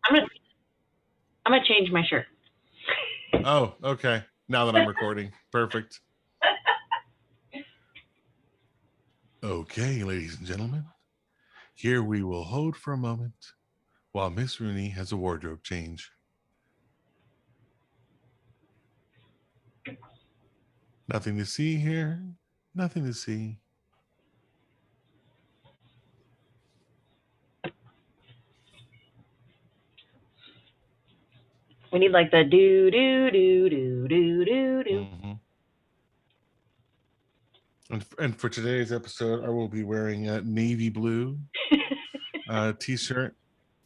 I'm gonna I'm gonna change my shirt. Oh, okay. Now that I'm recording. Perfect. Okay, ladies and gentlemen. Here we will hold for a moment while Miss Rooney has a wardrobe change. Nothing to see here. Nothing to see. We need like the do do do do do do do. Mm-hmm. And for today's episode, I will be wearing a navy blue t-shirt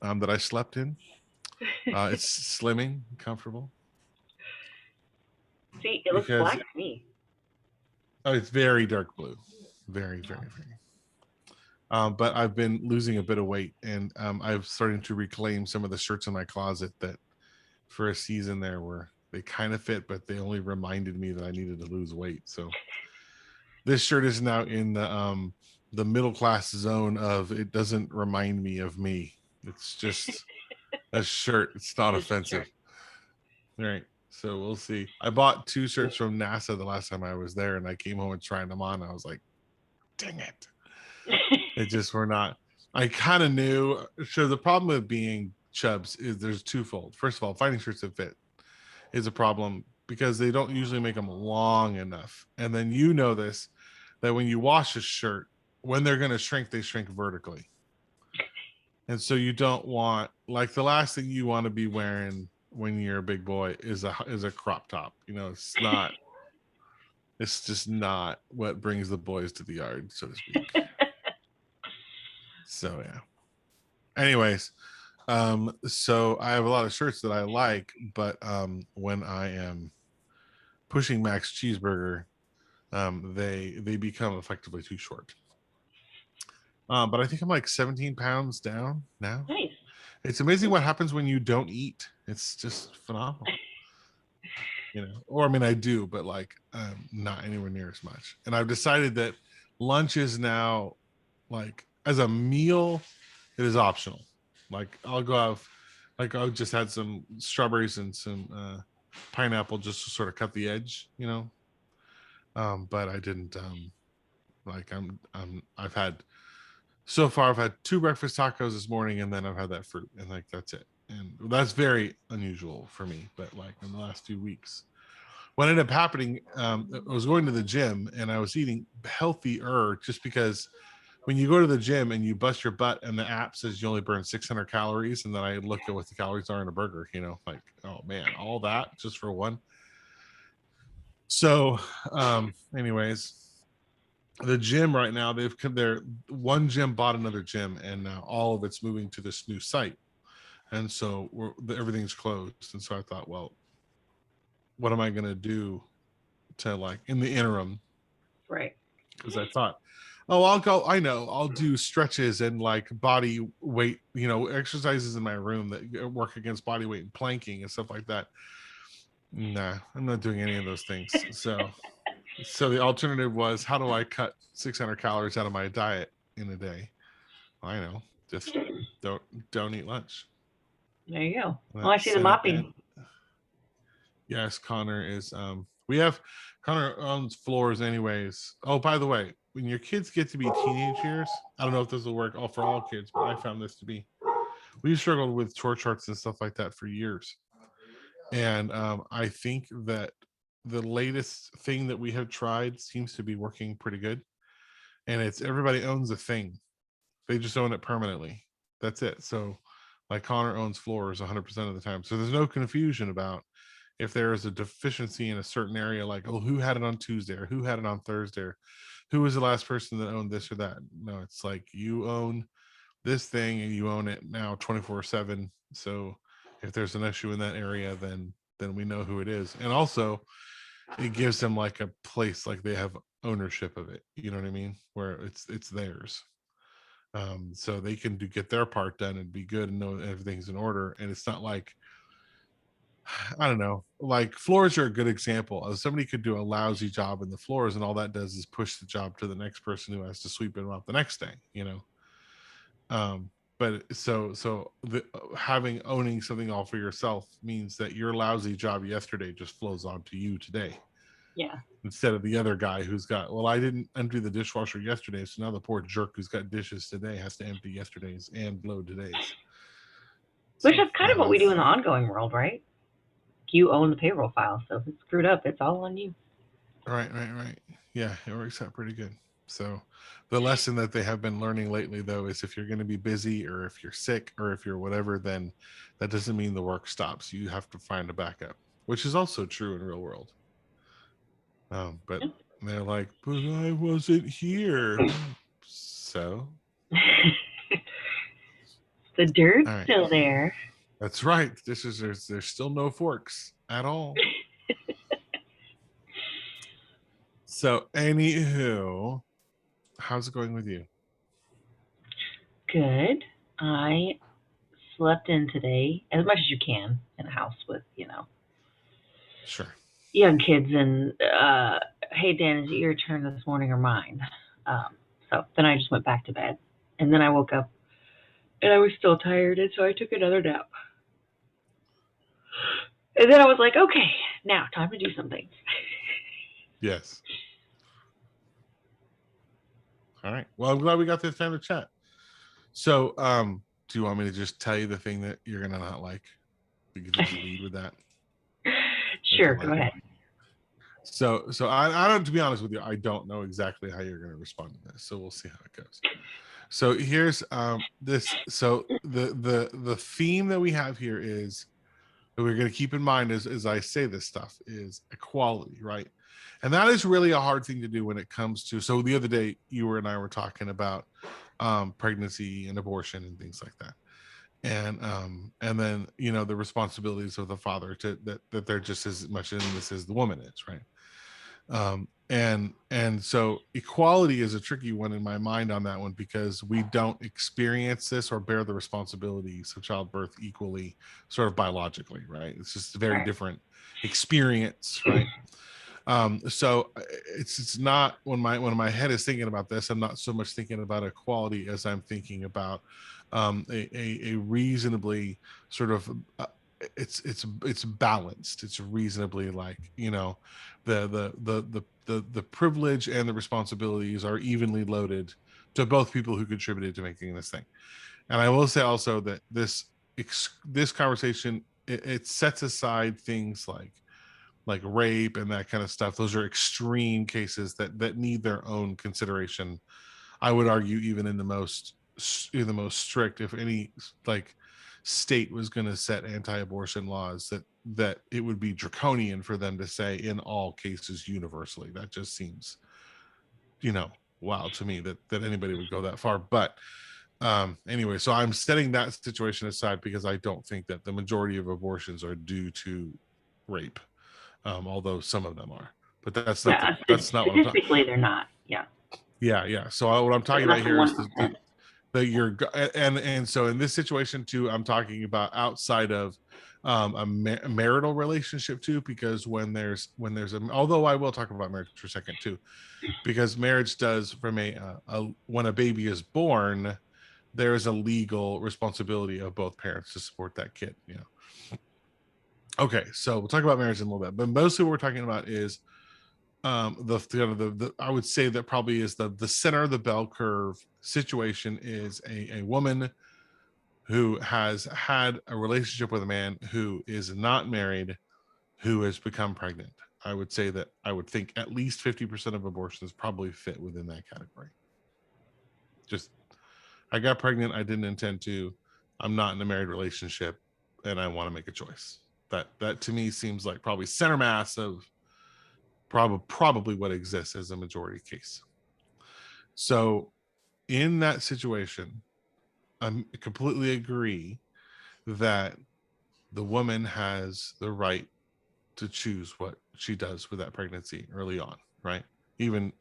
that I slept in. It's slimming, comfortable. See, it looks Because black to me. it's very dark blue. Very, very, very. But I've been losing a bit of weight, and I've started to reclaim some of the shirts in my closet that for a season there were they kind of fit, but they only reminded me that I needed to lose weight. So this shirt is now in the middle class zone of it doesn't remind me of me. It's just a shirt. It's not Just a offensive. shirt. All right. So we'll see. I bought 2 shirts from NASA the last time I was there, and I came home and tried them on. I was like, dang it. They just were not. I kind of knew. So the problem with being chubs is there's twofold. First of all, finding shirts that fit is a problem because they don't usually make them long enough. And then you know this that when you wash a shirt, when they're going to shrink, they shrink vertically. And so you don't want like the last thing you want to be wearing when you're a big boy is a crop top. You know, it's just not what brings the boys to the yard, so to speak. So yeah. Anyways, so I have a lot of shirts that I like, but when I am pushing Max Cheeseburger, they become effectively too short. But I think I'm like 17 pounds down now. Nice. It's amazing what happens when you don't eat. It's just phenomenal. You know, or I mean, I do, but like not anywhere near as much. And I've decided that lunch is now like as a meal, it is optional. Like I'll go have, like I just had some strawberries and some pineapple just to sort of cut the edge, you know. But I didn't like I've had so far I've had 2 breakfast tacos this morning and then I've had that fruit and like that's it. And that's very unusual for me, but like in the last few weeks. What ended up happening, I was going to the gym and I was eating healthier just because when you go to the gym and you bust your butt and the app says you only burn 600 calories, and then I look at what the calories are in a burger, you know, like, oh man, all that just for one. So, anyways, the gym right now, they're one gym bought another gym, and now all of it's moving to this new site. And so everything's closed. And so I thought, well, what am I going to do to like in the interim? Right. Because I thought, oh, I'll go. I know I'll do stretches and like body weight, you know, exercises in my room that work against body weight and planking and stuff like that. Nah, I'm not doing any of those things. So the alternative was, how do I cut 600 calories out of my diet in a day? I know, just don't don't eat lunch. There you go. Oh, I see the Set it mopping. down. Yes, Connor is. We have Connor owns floors, anyways. Oh, by the way, when your kids get to be teenage years, I don't know if this will work all for all kids, but I found this to be. We've struggled with chore charts and stuff like that for years, and I think that the latest thing that we have tried seems to be working pretty good. And it's everybody owns a thing; they just own it permanently. That's it. So, like Connor owns floors 100% of the time, so there's no confusion about if there is a deficiency in a certain area, like, oh, who had it on Tuesday or who had it on Thursday, or who was the last person that owned this or that. No, it's like you own this thing and you own it now 24/7. So if there's an issue in that area, then we know who it is. And also it gives them like a place, like they have ownership of it. You know what I mean? Where it's theirs. So they can get their part done and be good and know everything's in order. And it's not like, I don't know, like floors are a good example. Somebody could do a lousy job in the floors, and all that does is push the job to the next person who has to sweep it up the next day, you know. but owning something all for yourself means that your lousy job yesterday just flows onto you today. Yeah. Instead of the other guy who's got, well, I didn't empty the dishwasher yesterday, so now the poor jerk who's got dishes today has to empty yesterday's and load today's. Which So is kind of what we do in the ongoing world, right? You own the payroll file, so if it's screwed up, it's all on you. Right. Yeah, it works out pretty good. So the lesson that they have been learning lately, though, is if you're going to be busy or if you're sick or if you're whatever, then that doesn't mean the work stops. You have to find a backup, which is also true in real world. But they're like, but I wasn't here. So the dirt's right. still there. That's right. There's still no forks at all. So anywho, how's it going with you? Good. I slept in today as much as you can in a house with, Sure. young kids. And hey, Dan, is it your turn this morning or mine? So then I just went back to bed, and then I woke up and I was still tired, and so I took another nap. And then I was like, okay, now time to do something. Yes. All right. Well, I'm glad we got this time to chat. So, do you want me to just tell you the thing that you're gonna not like? We could just lead with that. Sure, go ahead. So I don't. To be honest with you, I don't know exactly how you're gonna respond to this. So we'll see how it goes. So here's this. So the theme that we have here is that we're going to keep in mind as I say this stuff is equality, right? And that is really a hard thing to do when it comes to. So the other day, you and I were talking about pregnancy and abortion and things like that, and then the responsibilities of the father that they're just as much in this as the woman is, right? And so equality is a tricky one in my mind on that one, because we don't experience this or bear the responsibilities of childbirth equally, sort of biologically, right? It's just a very different experience, right? So it's not, when my head is thinking about this, I'm not so much thinking about equality as I'm thinking about a reasonably sort of it's balanced. It's reasonably, like, the privilege and the responsibilities are evenly loaded to both people who contributed to making this thing. And I will say also that this conversation, it sets aside things like rape and that kind of stuff. Those are extreme cases that need their own consideration. I would argue even in the most strict, if any, like, state was going to set anti-abortion laws, that it would be draconian for them to say in all cases universally. That just seems wild to me that anybody would go that far. But anyway, so I'm setting that situation aside because I don't think that the majority of abortions are due to rape, although some of them are. But that's not that's not what I'm talking. Statistically, they're not. Yeah. So what I'm talking about here is that you're, and so in this situation too, I'm talking about outside of a marital relationship too, because when there's although I will talk about marriage for a second too, because marriage does, from when a baby is born, there is a legal responsibility of both parents to support that kid. Okay, so we'll talk about marriage in a little bit, but mostly what we're talking about is the I would say that probably is the center of the bell curve situation is a woman who has had a relationship with a man who is not married, who has become pregnant. I would say that I would think at least 50% of abortions probably fit within that category. Just, I got pregnant, I didn't intend to, I'm not in a married relationship, and I want to make a choice. That to me seems like probably center mass of probably what exists as a majority case. So in that situation, I completely agree that the woman has the right to choose what she does with that pregnancy early on, right? Even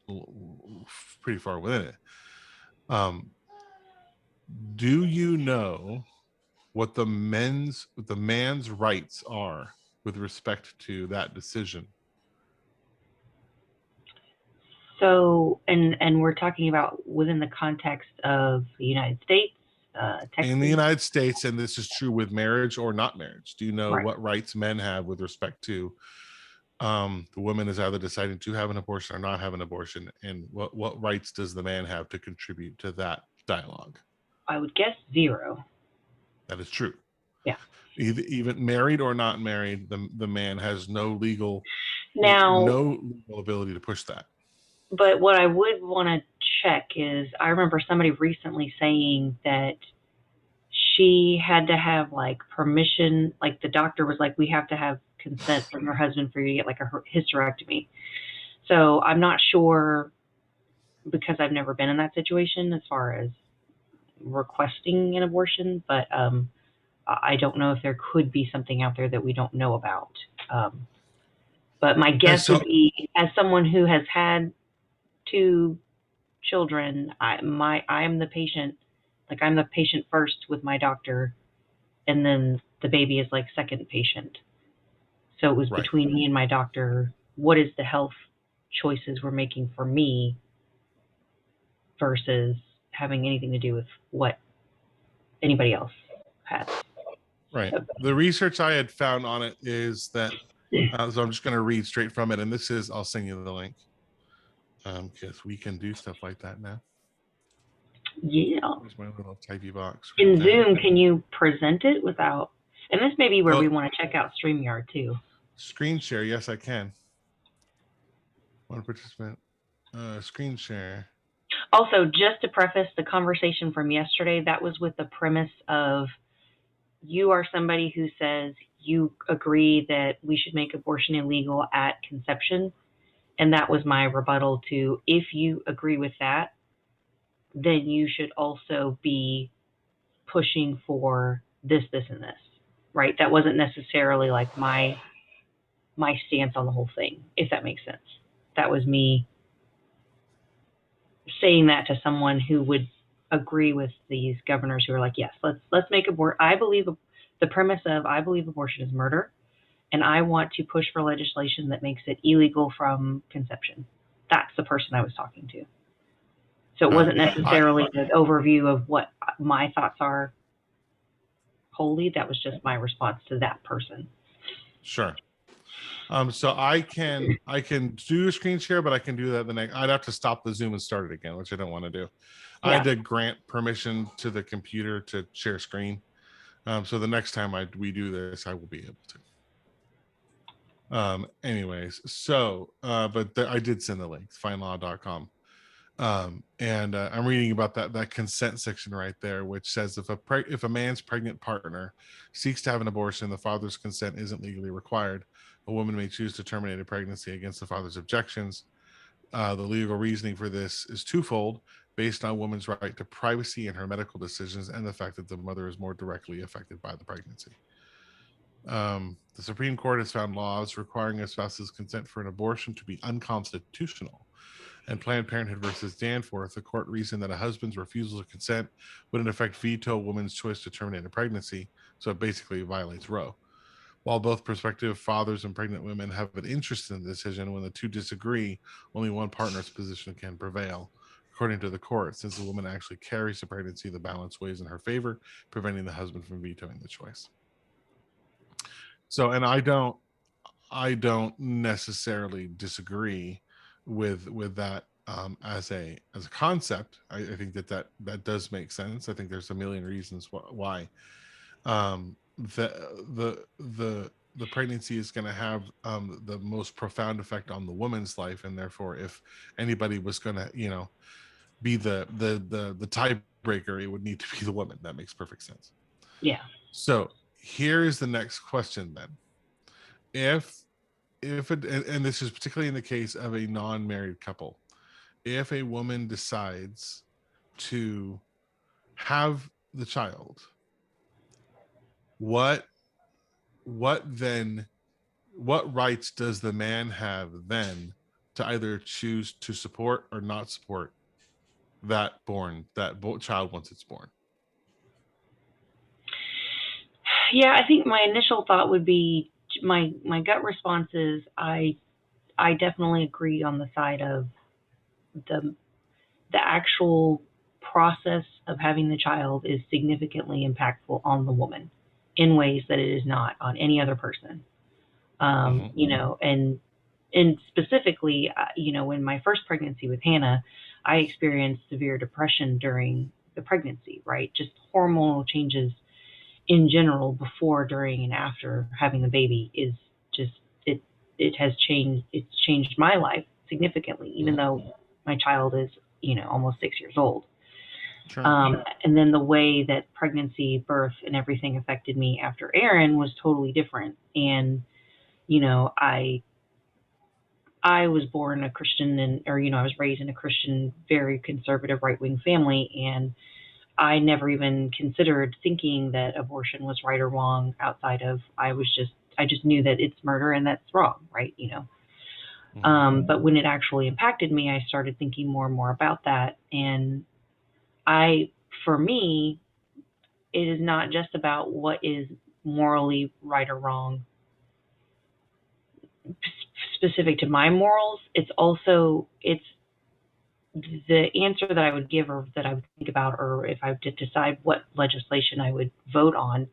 pretty far within it. Do you know what the man's rights are with respect to that decision? So, and we're talking about within the context of the United States, Texas. In the United States, and this is true with marriage or not marriage, do you know Right. what rights men have with respect to the woman is either deciding to have an abortion or not have an abortion, and what rights does the man have to contribute to that dialogue? I would guess 0. That is true. Yeah. Even married or not married, the man has no legal Now, ability to push that. but what I would want to check is, I remember somebody recently saying that she had to have like permission, like the doctor was like, we have to have consent from your husband for you to get like a hysterectomy. So I'm not sure, because I've never been in that situation as far as requesting an abortion, but I don't know if there could be something out there that we don't know about. But my And guess would so, be, as someone who has had 2 children, I am the patient. Like, I'm the patient first with my doctor, and then the baby is like second patient. So it was right. between me and my doctor. What is the health choices we're making for me versus having anything to do with what anybody else has? Right. The research I had found on it is that, so I'm just going to read straight from it. And this is, I'll send you the link, because we can do stuff like that now. Yeah. There's my little typey box. Right In there. Zoom, can you present it without? And this may be where Oh, we want to check out StreamYard too. Screen share. Yes, I can. One participant. Screen share. Also, just to preface the conversation from yesterday, that was with the premise of, you are somebody who says you agree that we should make abortion illegal at conception. And that was my rebuttal to, if you agree with that, then you should also be pushing for this, this, and this, right? That wasn't necessarily like my stance on the whole thing, if that makes sense. That was me saying that to someone who would agree with these governors who are like, yes, let's make abortion. I believe the premise of, I believe abortion is murder, and I want to push for legislation that makes it illegal from conception. That's the person I was talking to. So it wasn't necessarily an overview of what my thoughts are wholly. That was just my response to that person. Sure. So I can do a screen share, but I can do that the next. I'd have to stop the Zoom and start it again, which I don't want to do. Yeah. I had to grant permission to the computer to share screen. So the next time we do this, I will be able to. Anyways, so but I did send the link, findlaw.com. And I'm reading about that consent section right there, which says if a man's pregnant partner seeks to have an abortion, the father's consent isn't legally required. A woman may choose to terminate a pregnancy against the father's objections. The legal reasoning for this is twofold, based on a woman's right to privacy in her medical decisions and the fact that the mother is more directly affected by the pregnancy. The Supreme Court has found laws requiring a spouse's consent for an abortion to be unconstitutional. And Planned Parenthood versus Danforth, the court reasoned that a husband's refusal to consent would in effect veto a woman's choice to terminate a pregnancy, so it basically violates Roe. While both prospective fathers and pregnant women have an interest in the decision, when the two disagree, only one partner's position can prevail. According to the court, since the woman actually carries the pregnancy, the balance weighs in her favor, preventing the husband from vetoing the choice. So, and I don't necessarily disagree with that as a concept. I think that does make sense. I think there's a million reasons why the pregnancy is going to have the most profound effect on the woman's life, and therefore, if anybody was going to be the tiebreaker, it would need to be the woman. That makes perfect sense. Yeah. So here is the next question then. If and this is particularly in the case of a non-married couple, if a woman decides to have the child, what rights does the man have then to either choose to support or not support that child once it's born? Yeah, I think my initial thought would be, my gut response is, I definitely agree on the side of the actual process of having the child is significantly impactful on the woman in ways that it is not on any other person. Mhm. You know, and specifically, you know, in my first pregnancy with Hannah, I experienced severe depression during the pregnancy, right? Just hormonal changes in general before, during, and after having the baby is just it. It has changed. It's changed my life significantly, even Mhm. though my child is, you know, almost 6 years old. Sure. And then the way that pregnancy, birth, and everything affected me after Aaron was totally different. And you know, I was born a Christian, and or you know, I was raised in a Christian, very conservative, right wing family, and I never even considered thinking that abortion was right or wrong. Outside of, I just knew that it's murder and that's wrong, right? You know. Mhm. But when it actually impacted me, I started thinking more and more about that, and I, for me, it is not just about what is morally right or wrong specific to my morals. It's also it's the answer that I would give, or that I would think about, or if I did decide what legislation I would vote on,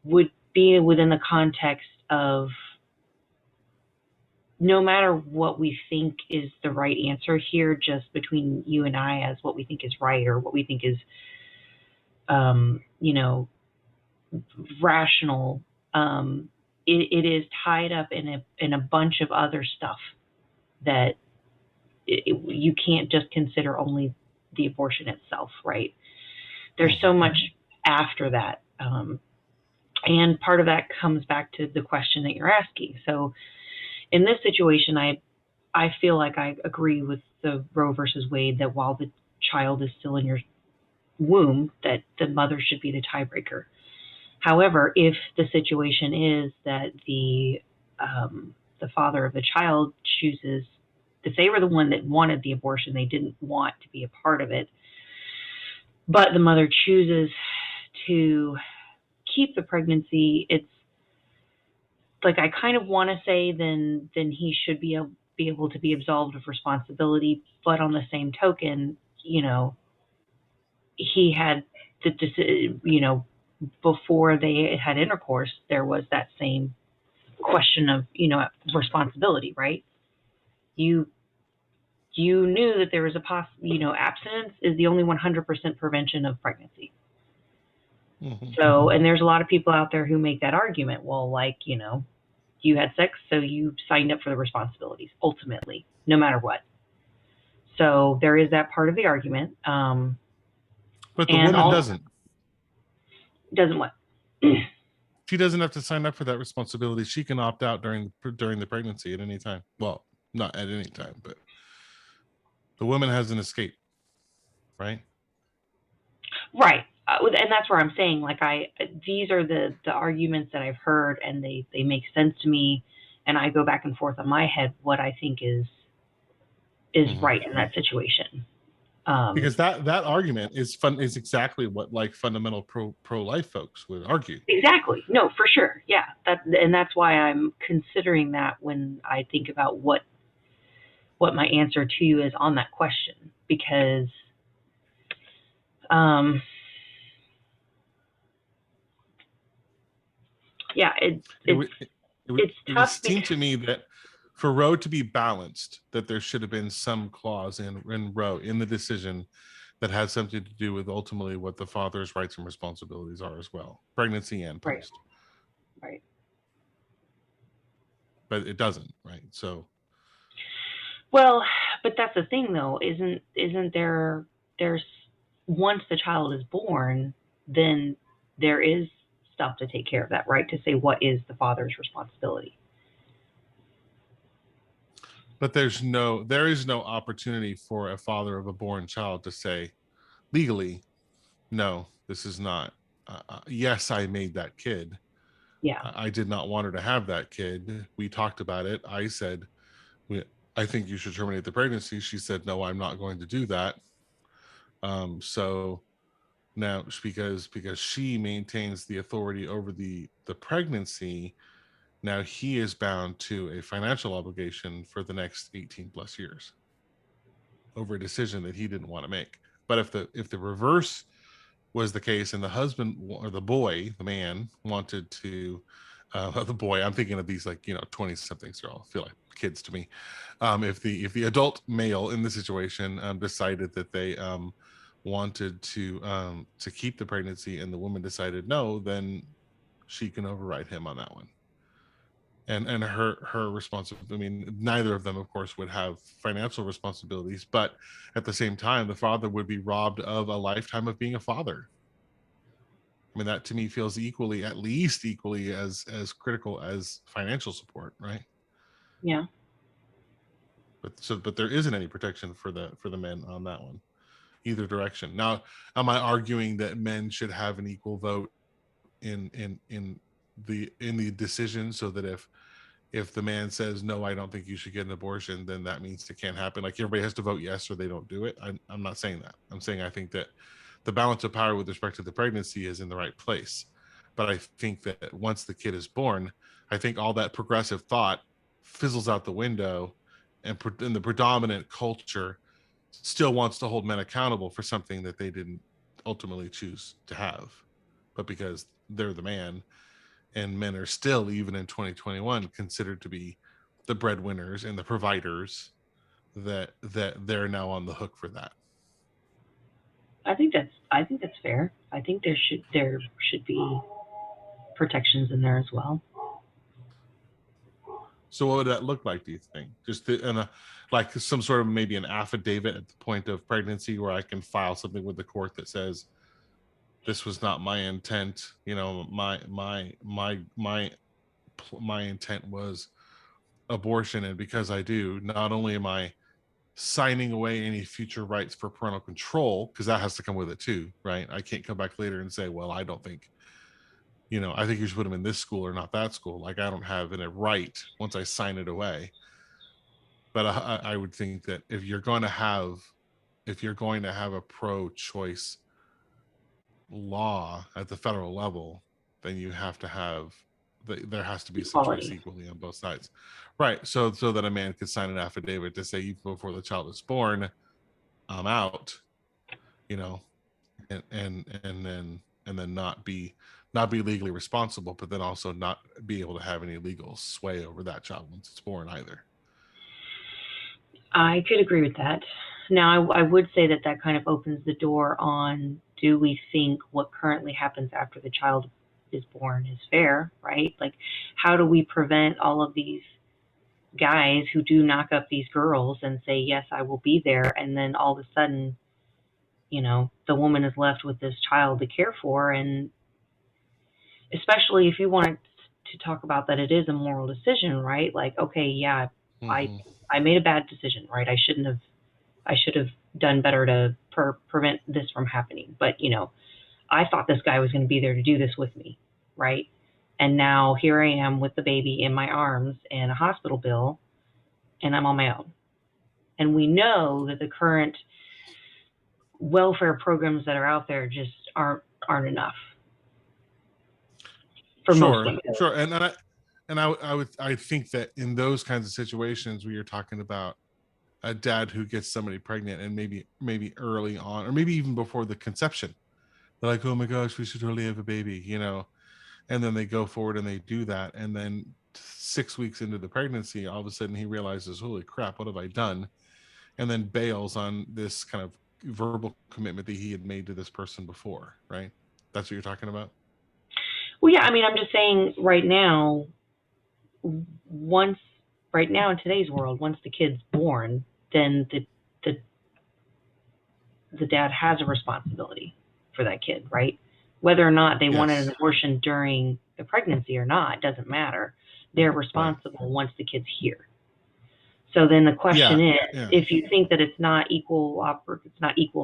would be within the context of, no matter what we think is the right answer here, just between you and I, as what we think is right or what we think is, you know, rational. It is tied up in a bunch of other stuff that you can't just consider only the abortion itself, right? There's Mhm. so much after that. And part of that comes back to the question that you're asking. So in this situation, I feel like I agree with the Roe versus Wade, that while the child is still in your womb, that the mother should be the tiebreaker. However, if the situation is that the father of the child chooses, if they were the one that wanted the abortion, they didn't want to be a part of it, but the mother chooses to keep the pregnancy, it's like, I kind of want to say then he should be able to be absolved of responsibility. But on the same token, you know, he had you know, before they had intercourse, there was that same question of, you know, responsibility, right? You you knew that there was you know, abstinence is the only 100% prevention of pregnancy. Mhm. So, and there's a lot of people out there who make that argument. Well, like, you know, you had sex, so you signed up for the responsibilities ultimately, no matter what. So there is that part of the argument. But the And woman all doesn't. doesn't what? She doesn't have to sign up for that responsibility. She can opt out during the pregnancy at any time. Well, not at any time, but the woman has an escape, right? Right. And that's where I'm saying, like, these are the arguments that I've heard, and they make sense to me, and I go back and forth on my head what I think is Mhm. right in that situation. Um, Because that argument is exactly what, like, fundamental pro life folks would argue. exactly. No, for sure. Yeah. And that's why I'm considering that when I think about what my answer to you is on that question, because um, yeah, It would it's it would tough seem because to me that for Roe to be balanced, that there should have been some clause in Roe in the decision that had something to do with ultimately what the father's rights and responsibilities are as well, pregnancy and right, post. right. But it doesn't, right? So Well, but that's the thing though, isn't there's once the child is born, then there is stuff to take care of that, right? To say what is the father's responsibility. but there is no opportunity for a father of a born child to say legally, no, this is not. Yes, I made that kid. Yeah. I did not want her to have that kid. We talked about it. I said, I think you should terminate the pregnancy. She said, no, I'm not going to do that. So now, because she maintains the authority over the pregnancy, now he is bound to a financial obligation for the next 18 plus years over a decision that he didn't want to make. But if the reverse was the case, and the husband or the boy, the man, wanted to, the boy, I'm thinking of these, like, 20 somethings, they all feel like kids to me. If the adult male in the situation decided that they wanted to keep the pregnancy, and the woman decided no, then she can override him on that one. And her responsibility, I mean, neither of them, of course, would have financial responsibilities, but at the same time, the father would be robbed of a lifetime of being a father. I mean, that to me feels equally, at least equally, as critical as financial support, right? Yeah. But there isn't any protection for the men on that one, either direction. Now, am I arguing that men should have an equal vote in the decision, so that if the man says no, I don't think you should get an abortion, then that means it can't happen? Like, everybody has to vote yes or they don't do it. I'm not saying that. I'm saying I think that the balance of power with respect to the pregnancy is in the right place. But I think that once the kid is born, I think all that progressive thought fizzles out the window, and the predominant culture still wants to hold men accountable for something that they didn't ultimately choose to have. But because they're the man, and men are still, even in 2021, considered to be the breadwinners and the providers, that they're now on the hook for that. I think that's fair. I think there should be protections in there as well. So what would that look like, do you think? Just like some sort of, maybe an affidavit at the point of pregnancy, where I can file something with the court that says this was not my intent. My intent was abortion, and because I do, not only am I signing away any future rights for parental control, because that has to come with it too, right? I can't come back later and say, well, I don't think, I think you should put them in this school or not that school. Like, I don't have a right once I sign it away. But I would think that if you're going to have a pro-choice law at the federal level, then you have to have, there has to be some choice Equality. equally on both sides, right? So that a man could sign an affidavit to say, even before the child is born, I'm out, you know, and then not be legally responsible, but then also not be able to have any legal sway over that child once it's born either. I could agree with that. Now, I would say that kind of opens the door on, do we think what currently happens after the child is born is fair, right? Like, how do we prevent all of these guys who do knock up these girls and say, yes, I will be there, and then all of a sudden, the woman is left with this child to care for, and especially if you want to talk about that it is a moral decision, right? Like, okay, yeah, I Mm-hmm. I made a bad decision, right? I should have done better to prevent this from happening. But I thought this guy was going to be there to do this with me, right? And now here I am with the baby in my arms and a hospital bill, and I'm on my own. And we know that the current welfare programs that are out there just aren't enough for most Sure, women. sure. I think that in those kinds of situations where you're talking about a dad who gets somebody pregnant, and maybe early on, or maybe even before the conception, they're like, oh my gosh, we should totally have a baby, and then they go forward and they do that, and then 6 weeks into the pregnancy, all of a sudden he realizes, holy crap, what have I done? And then bails on this kind of verbal commitment that he had made to this person before, right? That's what you're talking about? Well, yeah, I mean, I'm just saying once right now in today's world, once the kid's born, then the the dad has a responsibility for that kid, right? Whether or not they wanted an Yes. abortion during the pregnancy or not doesn't matter. They're Right. responsible once the kid's here. So then the Yeah. question is, Yeah. if you think that it's not equal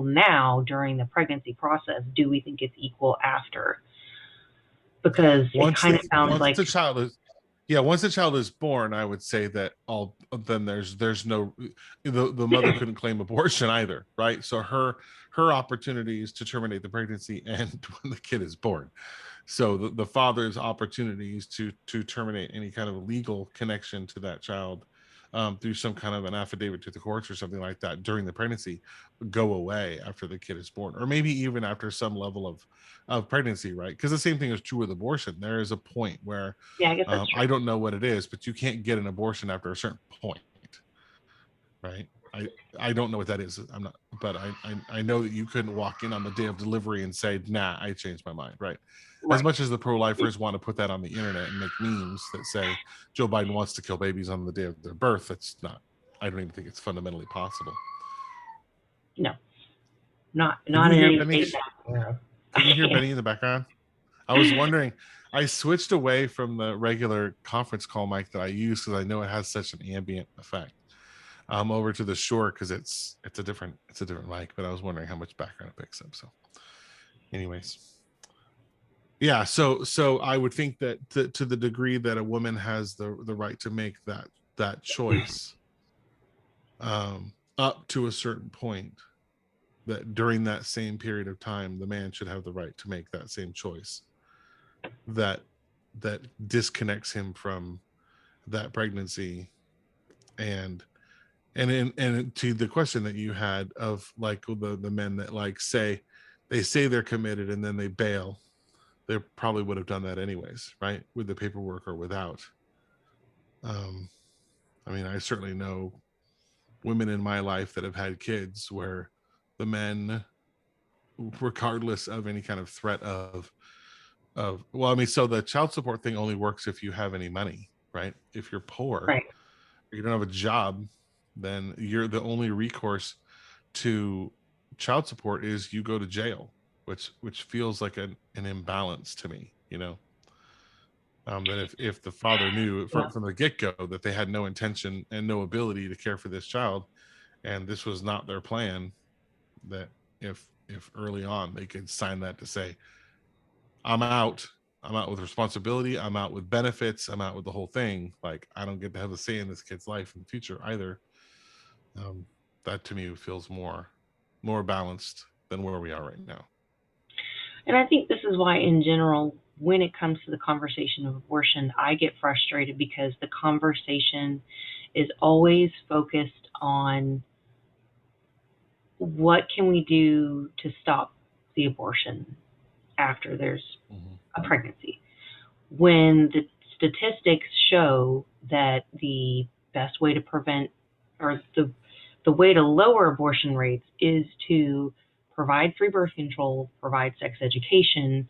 now during the pregnancy process, do we think it's equal after? Because it Once kind the of sounds once like, the child is Yeah, once the child is born, I would say that all then there's no, the mother couldn't claim abortion either, right? So her opportunities to terminate the pregnancy end when the kid is born. So the father's opportunities to terminate any kind of legal connection to that child through some kind of an affidavit to the courts or something like that during the pregnancy go away after the kid is born, or maybe even after some level of pregnancy, right? Because the same thing is true with abortion. There is a point where Yeah, I guess that's true. I don't know what it is, but you can't get an abortion after a certain point, right? I don't know what that is. I'm not, but I know that you couldn't walk in on the day of delivery and say, nah, I changed my mind, right? As Right. much as the pro-lifers want to put that on the internet and make memes that say Joe Biden wants to kill babies on the day of their birth, it's not. I don't even think it's fundamentally possible. No, not Can not you in hear any Benny? state that I Can you hear can't. Benny in the background? I was wondering. I switched away from the regular conference call mic that I use because I know it has such an ambient effect. Over to the Shure because it's a different mic, but I was wondering how much background it picks up. So, anyways, yeah. So I would think that to the degree that a woman has the right to make that choice, up to a certain point, that during that same period of time, the man should have the right to make that same choice. That disconnects him from that pregnancy and and to the question that you had of like the men that like say they say they're committed and then they bail, they probably would have done that anyways, right, with the paperwork or without. um I mean, I certainly know women in my life that have had kids where the men, regardless of any kind of threat of well, I mean, so the child support thing only works if you have any money, right? If you're poor, Right. you don't have a job, then you're the only recourse to child support is you go to jail, which feels like an imbalance to me, you know. That if the father knew Yeah. from the get-go that they had no intention and no ability to care for this child, and this was not their plan, that if early on they could sign that to say, i'm out I'm out with responsibility, I'm out with benefits, I'm out with the whole thing, like I don't get to have a say in this kid's life in the future either. um, that to me feels more balanced than where we are right now. And I think this is why, in general, when it comes to the conversation of abortion, I get frustrated because the conversation is always focused on what can we do to stop the abortion after there's Mm-hmm. a pregnancy. When the statistics show that the best way to prevent, or the way to lower abortion rates is to provide free birth control, provide sex education.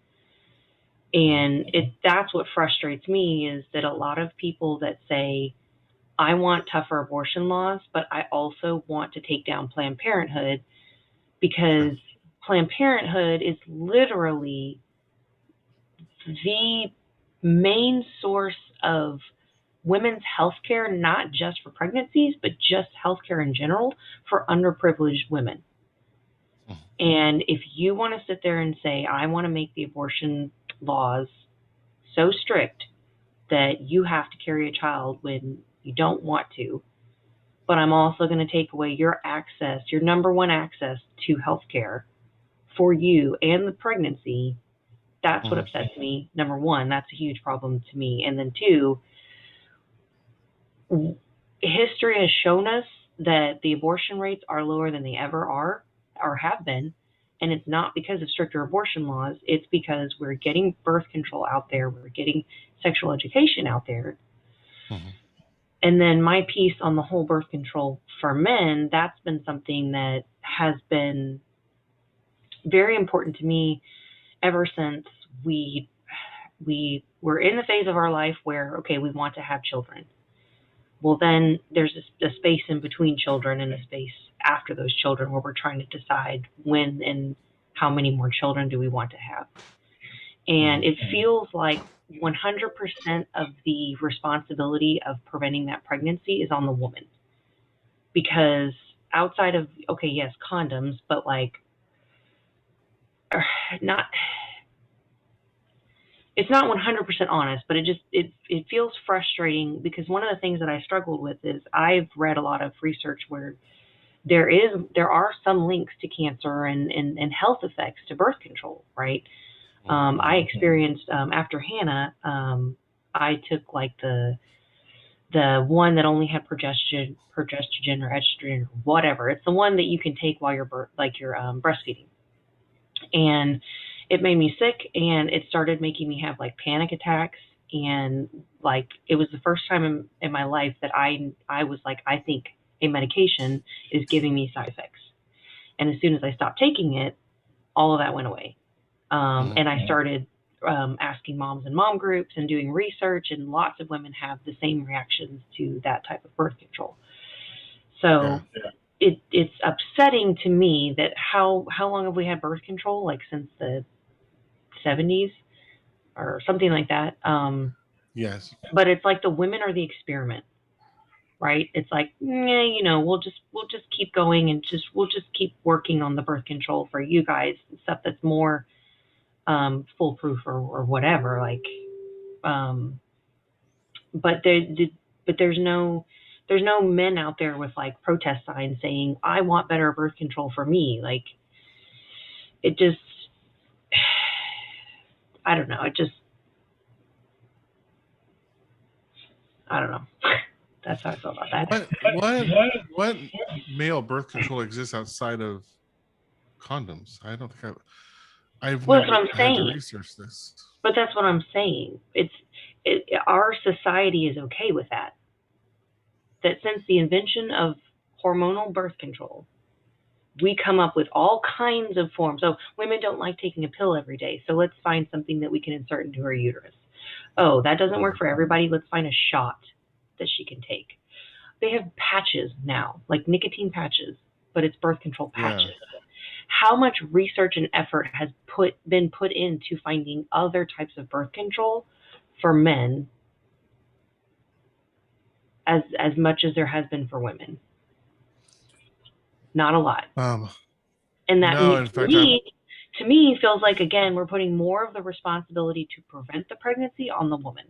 And that's what frustrates me, is that a lot of people that say, I want tougher abortion laws, but I also want to take down Planned Parenthood, Sure. because Planned Parenthood is literally the main source of women's health care, not just for pregnancies, but just health care in general for underprivileged women. And if you want to sit there and say, I want to make the abortion laws so strict that you have to carry a child when you don't want to, but I'm also going to take away your access, your number one access to health care for you and the pregnancy, that's what Mm-hmm. upsets me. Number one, that's a huge problem to me. And then two, history has shown us that the abortion rates are lower than they ever are or have been. And it's not because of stricter abortion laws. It's because we're getting birth control out there. We're getting sexual education out there. Mm-hmm. And then my piece on the whole birth control for men, that's been something that has been very important to me ever since we were in the phase of our life where, okay, we want to have children. Well, then there's a space in between children and a space after those children where we're trying to decide when and how many more children do we want to have. Mm-hmm. And it feels like 100% of the responsibility of preventing that pregnancy is on the woman. Because outside of, okay, yes, condoms, but like, not, it's not 100% honest, but it feels frustrating, because one of the things that I struggled with is I've read a lot of research where there are some links to cancer and health effects to birth control, right? I experienced, after Hannah, I took like the the one that only had progesterone or estrogen or whatever. It's the one that you can take while you're breastfeeding. And it made me sick, and it started making me have like panic attacks, and like it was the first time in my life that I was like, I think a medication is giving me side effects. And as soon as I stopped taking it, all of that went away. And I started asking moms in mom groups and doing research, and lots of women have the same reactions to that type of birth control. So it's upsetting to me that how long have we had birth control? Like since the 70s or something like that. Yes. But it's like the women are the experiment, right? It's like, we'll just keep going, and we'll just keep working on the birth control for you guys, stuff that's more foolproof or whatever. Like, um, but there's no men out there with like protest signs saying I want better birth control for me. Like, it just, I don't know. I don't know. That's how I feel about that. What male birth control exists outside of condoms? I don't think I've Well, that's never what I'm had to saying. research this. But that's what I'm saying. Our society is okay with that. That since the invention of hormonal birth control, we come up with all kinds of forms. So women don't like taking a pill every day, so let's find something that we can insert into her uterus. Oh, that doesn't work for everybody. Let's find a shot that she can take. They have patches now, like nicotine patches, but it's birth control patches. Yeah. How much research and effort has been put into finding other types of birth control for men as much as there has been for women? Not a lot. And that No, in fact, to me feels like, again, we're putting more of the responsibility to prevent the pregnancy on the woman,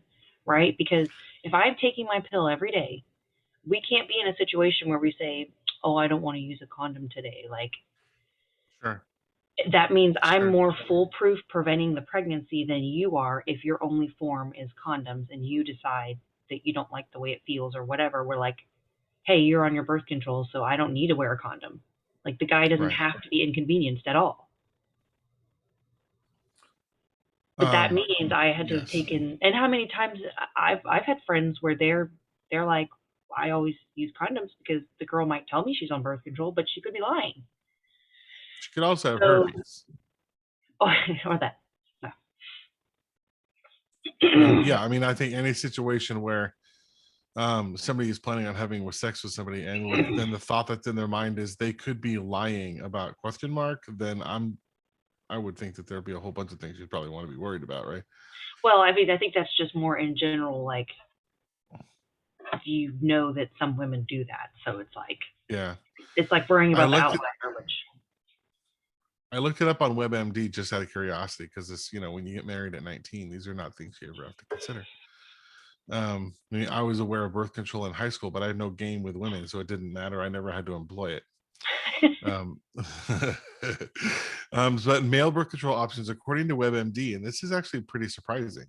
right? Because if I'm taking my pill every day, we can't be in a situation where we say, oh, I don't want to use a condom today. Like, sure. that means I'm Sure. more foolproof preventing the pregnancy than you are if your only form is condoms and you decide that you don't like the way it feels or whatever. We're like, hey, you're on your birth control, so I don't need to wear a condom. Like, the guy doesn't Right. have to be inconvenienced at all. But that means I had to have Yes. taken, and how many times I've had friends where they're like, I always use condoms because the girl might tell me she's on birth control, but she could be lying. She could also have So, herpes. or that. Yeah, I mean, I think any situation where somebody is planning on having sex with somebody, and then the thought that's in their mind is they could be lying about question mark, then I would think that there'd be a whole bunch of things you'd probably want to be worried about, right? Well, I mean, I think that's just more in general, like, you know that some women do that. So Yeah. it's like worrying I about the looked it, outlier, which, I looked it up on WebMD just out of curiosity, because this, when you get married at 19, these are not things you ever have to consider. I mean, I was aware of birth control in high school, but I had no game with women, so it didn't matter. I never had to employ it. um, but male birth control options, according to WebMD, and this is actually pretty surprising.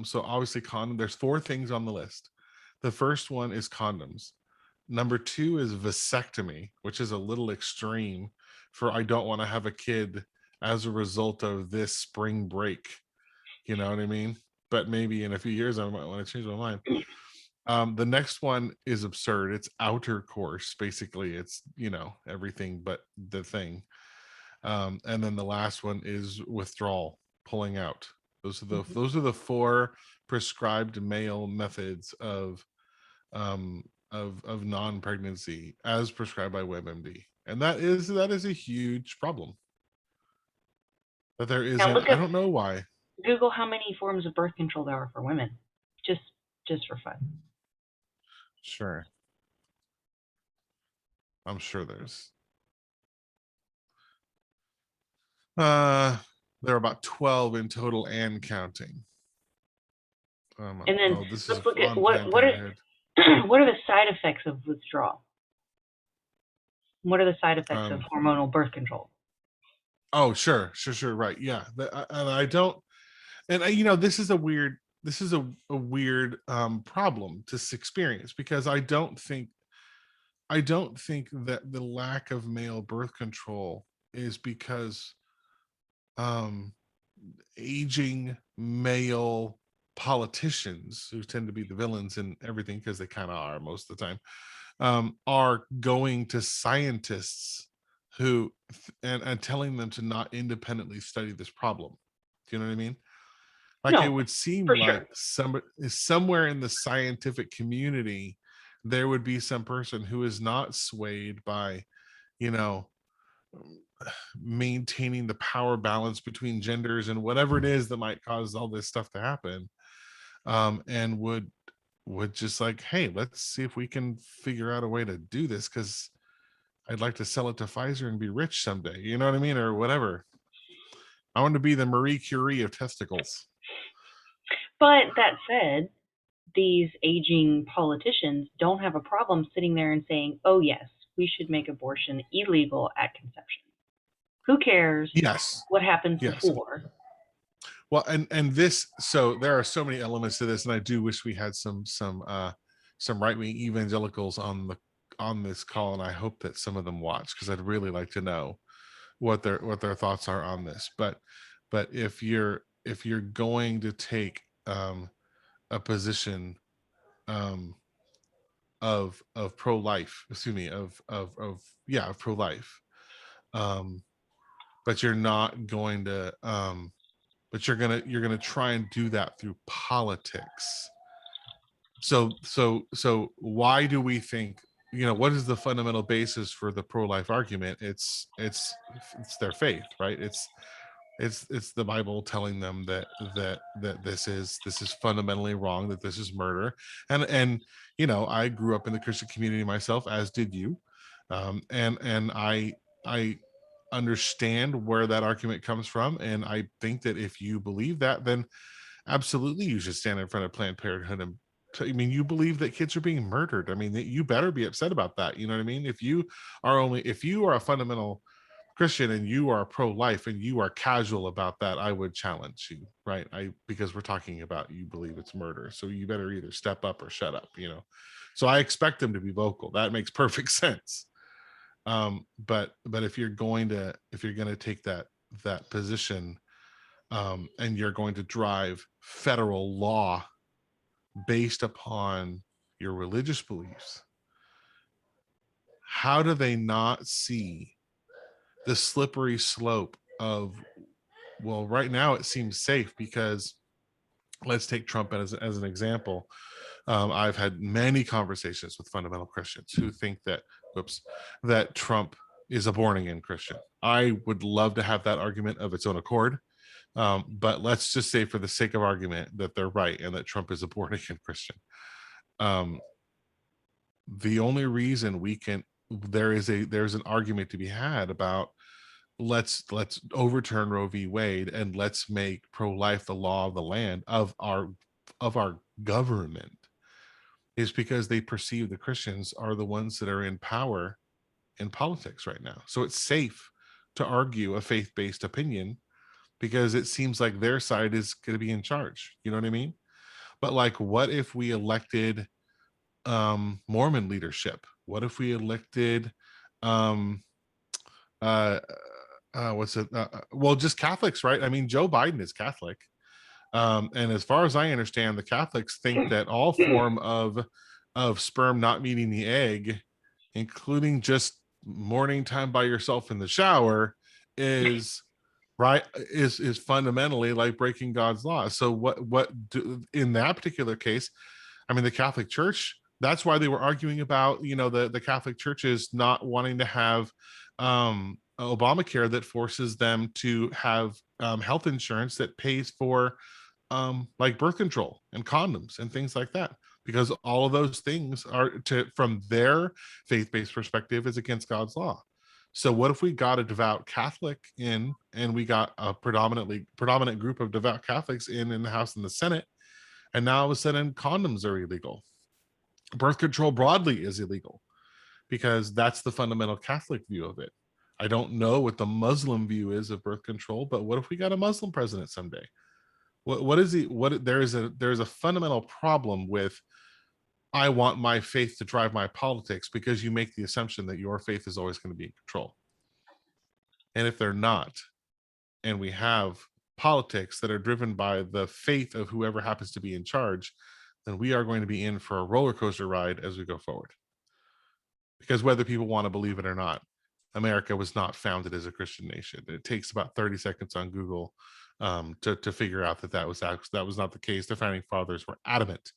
So obviously, there's 4 things on the list. The first one is condoms. Number 2 is vasectomy, which is a little extreme for I don't want to have a kid as a result of this spring break. You know what I mean? But maybe in a few years I might want to change my mind. The next one is absurd. It's outer course. Basically, it's everything but the thing. And then the last one is withdrawal, pulling out. Those are the 4 prescribed male methods of non-pregnancy as prescribed by WebMD, and that is a huge problem. That there now isn't. look I up, don't know why. Google how many forms of birth control there are for women, just for fun. Sure, I'm sure there's. There are about 12 in total and counting. And then Oh, this is let's look at on Planned what Parenthood. what are the side effects of withdrawal? What are the side effects of Um, hormonal birth control? oh, sure, right, yeah. And I don't, and this is a weird. a weird problem to experience, because I don't think that the lack of male birth control is because um aging male politicians, who tend to be the villains in everything because they kind of are most of the time, are going to scientists who and telling them to not independently study this problem. Do you know what I mean? Like, it No, would seem for like sure. somewhere in the scientific community there would be some person who is not swayed by, you know, maintaining the power balance between genders and whatever it is that might cause all this stuff to happen, and would just like, hey, let's see if we can figure out a way to do this, because I'd like to sell it to Pfizer and be rich someday, you know what I mean, or whatever. I want to be the Marie Curie of testicles. But that said, these aging politicians don't have a problem sitting there and saying, oh, yes, we should make abortion illegal at conception. Who cares Yes, what happens yes. before? Well, and this, so there are so many elements to this, and I do wish we had some right-wing evangelicals on this call, and I hope that some of them watch, because I'd really like to know what their thoughts are on this. But if you're going to take a position um of pro-life, excuse me, of yeah, of pro-life, um but you're not going to but you're gonna try and do that through politics. So why do we think, what is the fundamental basis for the pro-life argument? It's their faith, right? It's the Bible telling them that this is fundamentally wrong, that this is murder. And I grew up in the Christian community myself, as did you. And I understand where that argument comes from, and I think that if you believe that, then absolutely you should stand in front of Planned Parenthood and I mean, you believe that kids are being murdered. I mean, you better be upset about that. You know what I mean? If you are a fundamental Christian and you are pro-life and you are casual about that, I would challenge you, right? Because we're talking about, you believe it's murder, so you better either step up or shut up. So I expect them to be vocal. That makes perfect sense. But if you're going to take that position, and you're going to drive federal law based upon your religious beliefs, how do they not see the slippery slope of, well, right now it seems safe because, let's take Trump as an example. I've had many conversations with fundamental Christians who think that Trump is a born again Christian. I would love to have that argument of its own accord. But let's just say, for the sake of argument, that they're right and that Trump is a born again Christian. Um, the only reason there's an argument to be had about, let's overturn Roe v. Wade and let's make pro-life the law of the land of our government, is because they perceive the Christians are the ones that are in power in politics right now. So it's safe to argue a faith-based opinion because it seems like their side is going to be in charge. You know what I mean? But like, what if we elected Mormon leadership? What if we elected um uh what's it well, just Catholics, right? I mean, Joe Biden is Catholic. And as far as I understand, the Catholics think that all form of sperm not meeting the egg, including just morning time by yourself in the shower, is right, is fundamentally like breaking God's law. So in that particular case, I mean, the Catholic Church, that's why they were arguing about, the Catholic churches not wanting to have Obamacare, that forces them to have health insurance that pays for like birth control and condoms and things like that, because all of those things are, from their faith-based perspective, is against God's law. So what if we got a devout Catholic in, and we got a predominant group of devout Catholics in the House and the Senate, and now all of a sudden condoms are illegal, birth control broadly is illegal, because that's the fundamental Catholic view of it. I don't know what the Muslim view is of birth control, but what if we got a Muslim president someday? What is the what there's a fundamental problem with I want my faith to drive my politics, because you make the assumption that your faith is always going to be in control. And if they're not, and we have politics that are driven by the faith of whoever happens to be in charge, then we are going to be in for a roller coaster ride as we go forward. Because whether people want to believe it or not, America was not founded as a Christian nation. It takes about 30 seconds on Google to figure out that that was not the case. The founding fathers were adamant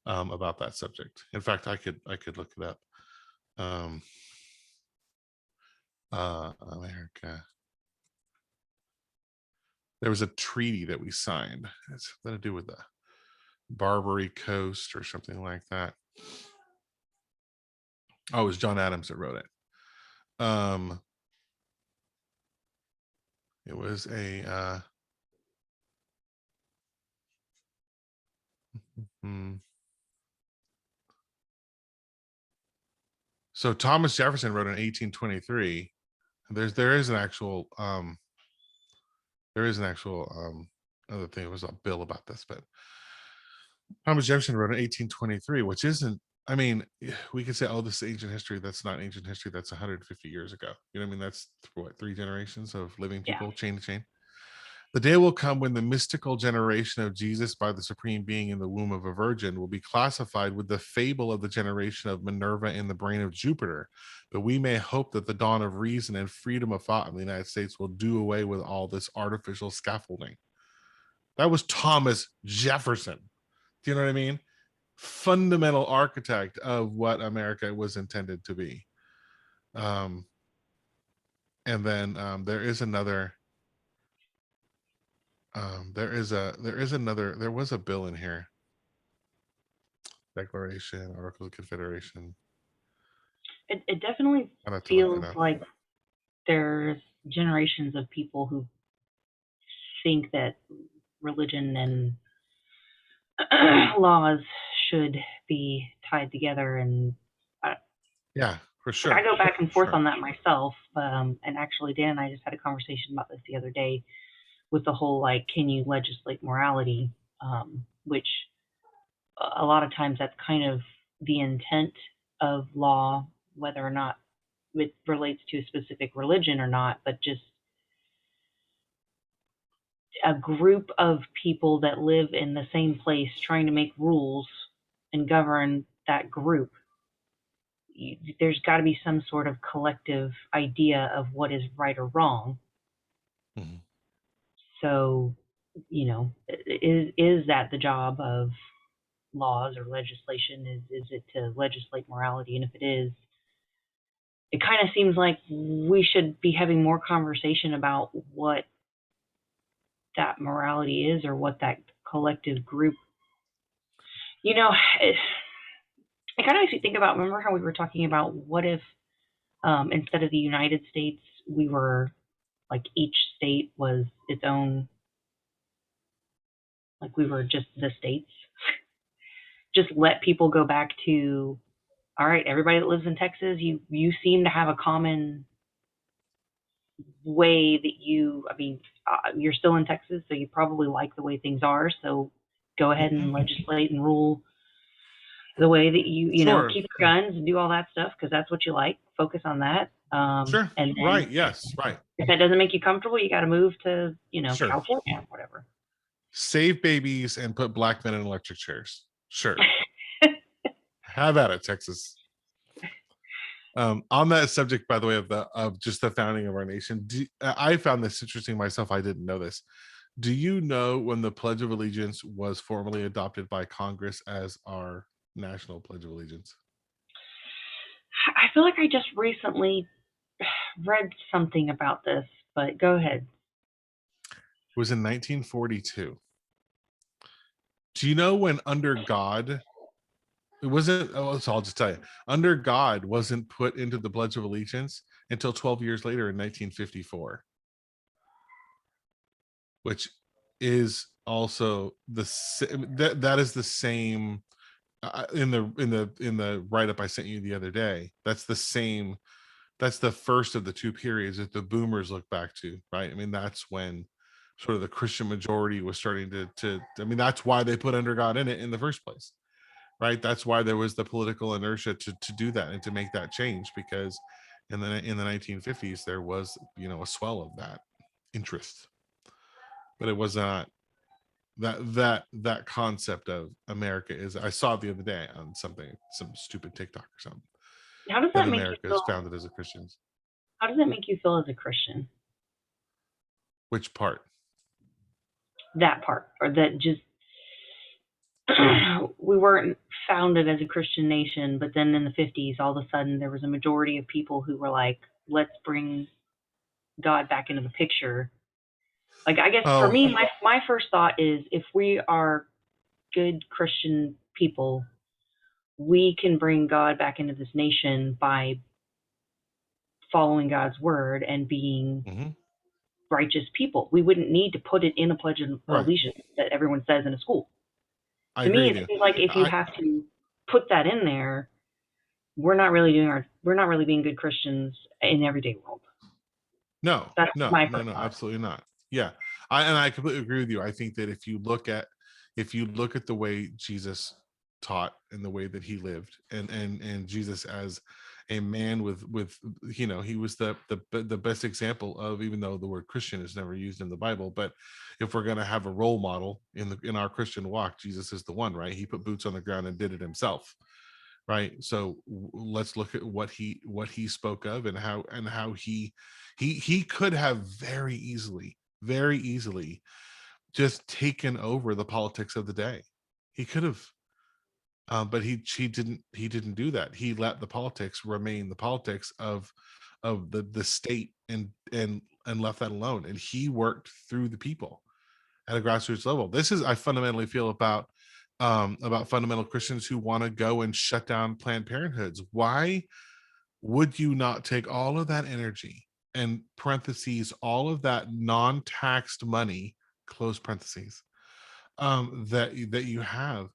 about that subject. In fact, I could look it up. America. There was a treaty that we signed. It's something to do with the Barbary Coast or something like that. Oh, it was John Adams that wrote it. It was a so Thomas Jefferson wrote in 1823. There is an actual other thing. It was a bill about this, but Thomas Jefferson wrote in 1823, which isn't, I mean, we could say, oh, this is ancient history. That's not ancient history. That's 150 years ago. You know what I mean? That's what, 3 generations of living people, chain to chain. The day will come when the mystical generation of Jesus by the supreme being in the womb of a virgin will be classified with the fable of the generation of Minerva in the brain of Jupiter. But we may hope that the dawn of reason and freedom of thought in the United States will do away with all this artificial scaffolding. That was Thomas Jefferson. Do you know what I mean? Fundamental architect of what America was intended to be. And then there is another. There was a bill in here. Declaration, Articles of Confederation. It definitely feels like there's generations of people who think that religion and laws should be tied together, and yeah, for sure. I go back and forth on that myself. And actually, Dan and I just had a conversation about this the other day with the whole, like, can you legislate morality? Which a lot of times that's kind of the intent of law, whether or not it relates to a specific religion or not, but just a group of people that live in the same place trying to make rules and govern that group. There's got to be some sort of collective idea of what is right or wrong. Mm-hmm. So, you know, is that the job of laws or legislation? Is it to legislate morality? And if it is, it kind of seems like we should be having more conversation about what that morality is, or what that collective group, you know, it kind of makes me think about, remember how we were talking about what if instead of the United States, we were like each state was its own, like we were just the states. Just let people go back to, all right, everybody that lives in Texas, you seem to have a common way that you're still in Texas, so you probably like the way things are. So go ahead and legislate and rule the way that you know, keep your guns and do all that stuff because that's what you like. Focus on that. Sure. And then, right. Yes. Right. If that doesn't make you comfortable, you got to move to, California or whatever. Save babies and put black men in electric chairs. Sure. Have at it, Texas. On that subject, by the way, of just the founding of our nation, I found this interesting myself. I didn't know this. Do you know when the Pledge of Allegiance was formally adopted by Congress as our national Pledge of Allegiance? I feel like I just recently read something about this, but go ahead. It was in 1942. Do you know when under God, it wasn't, so I'll just tell you, under God wasn't put into the Pledge of Allegiance until 12 years later in 1954, which is also that is the same in the write-up I sent you the other day. That's the same. That's the first of the two periods that the boomers look back to, right? I mean, that's when sort of the Christian majority was starting to I mean, that's why they put under God in it in the first place, right? That's why there was the political inertia to do that and to make that change, because in the 1950s there was, you know, a swell of that interest, but it was not that concept of America is. I saw it the other day on some stupid TikTok or something, How does that that make you America is feel? founded as a Christians. How does that make you feel as a Christian? Which part? That part, or that just we weren't founded as a Christian nation, but then in the 50s, all of a sudden there was a majority of people who were like, let's bring God back into the picture. Like, I guess for Oh, me, my first thought is if we are good Christian people, we can bring God back into this nation by following God's word and being mhm, righteous people. We wouldn't need to put it in a pledge of right. allegiance that everyone says in a school. I To agree me, with it you. seems like if you I have to put that in there, we're not really being good Christians in the everyday world. No, That's no, my no, first no, thought. absolutely not. Yeah, I completely agree with you. I think that if you look at the way Jesus taught and the way that he lived, and Jesus as a man with he was the best example of, even though the word Christian is never used in the Bible, but if we're going to have a role model in our Christian walk, Jesus is the one, right? He put boots on the ground and did it himself, right? So let's look at what he spoke of, and how he could have very easily just taken over the politics of the day. He could have, but he didn't do that. He let the politics remain the politics of the state, and left that alone, and he worked through the people at a grassroots level. This is, I fundamentally feel, about fundamental Christians who want to go and shut down Planned Parenthoods. Why would you not take all of that energy, and parentheses, all of that non-taxed money, close parentheses, that you have,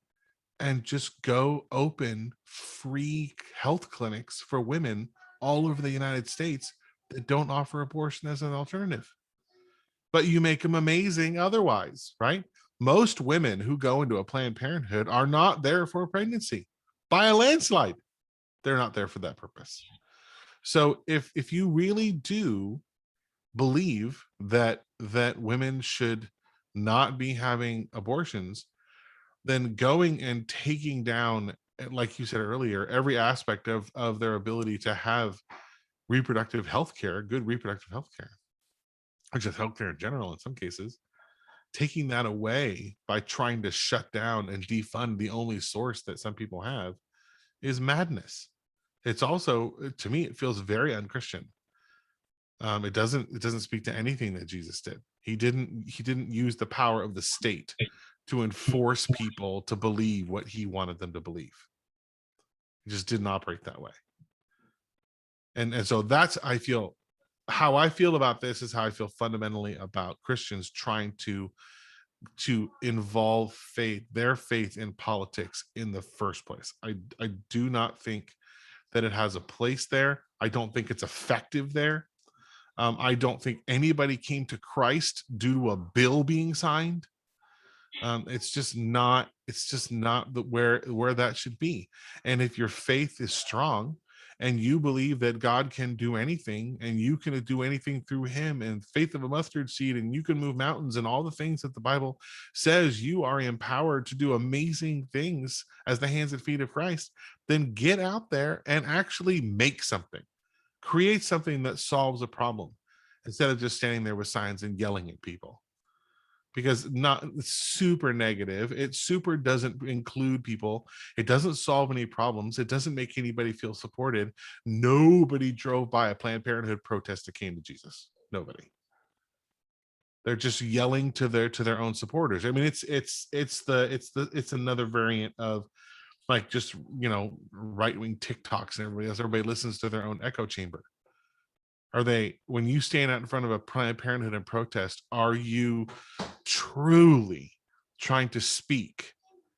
and just go open free health clinics for women all over the United States that don't offer abortion as an alternative, but you make them amazing otherwise, right? Most women who go into a Planned Parenthood are not there for a pregnancy by a landslide. They're not there for that purpose. So if you really do believe that women should not be having abortions, then going and taking down, like you said earlier, every aspect of their ability to have reproductive health care, good reproductive health care, or just healthcare in general in some cases, taking that away by trying to shut down and defund the only source that some people have is madness. It's also, to me, it feels very unchristian. It doesn't speak to anything that Jesus did. He didn't use the power of the state to enforce people to believe what he wanted them to believe. He just didn't operate that way. And so that's, I feel, how I feel about this is how I feel fundamentally about Christians trying to involve their faith in politics in the first place. I do not think that it has a place there. I don't think it's effective there. I don't think anybody came to Christ due to a bill being signed. It's just not. It's just not where that should be. And if your faith is strong, and you believe that God can do anything, and you can do anything through Him, and faith of a mustard seed, and you can move mountains, and all the things that the Bible says you are empowered to do amazing things as the hands and feet of Christ, then get out there and actually make something. Create something that solves a problem, instead of just standing there with signs and yelling at people, because not super negative. It super doesn't include people. It doesn't solve any problems. It doesn't make anybody feel supported. Nobody drove by a Planned Parenthood protest that came to Jesus. Nobody. They're just yelling to their own supporters. I mean, it's another variant of, like, just, right-wing TikToks and everybody else. Everybody listens to their own echo chamber. When you stand out in front of a Planned Parenthood and protest, are you truly trying to speak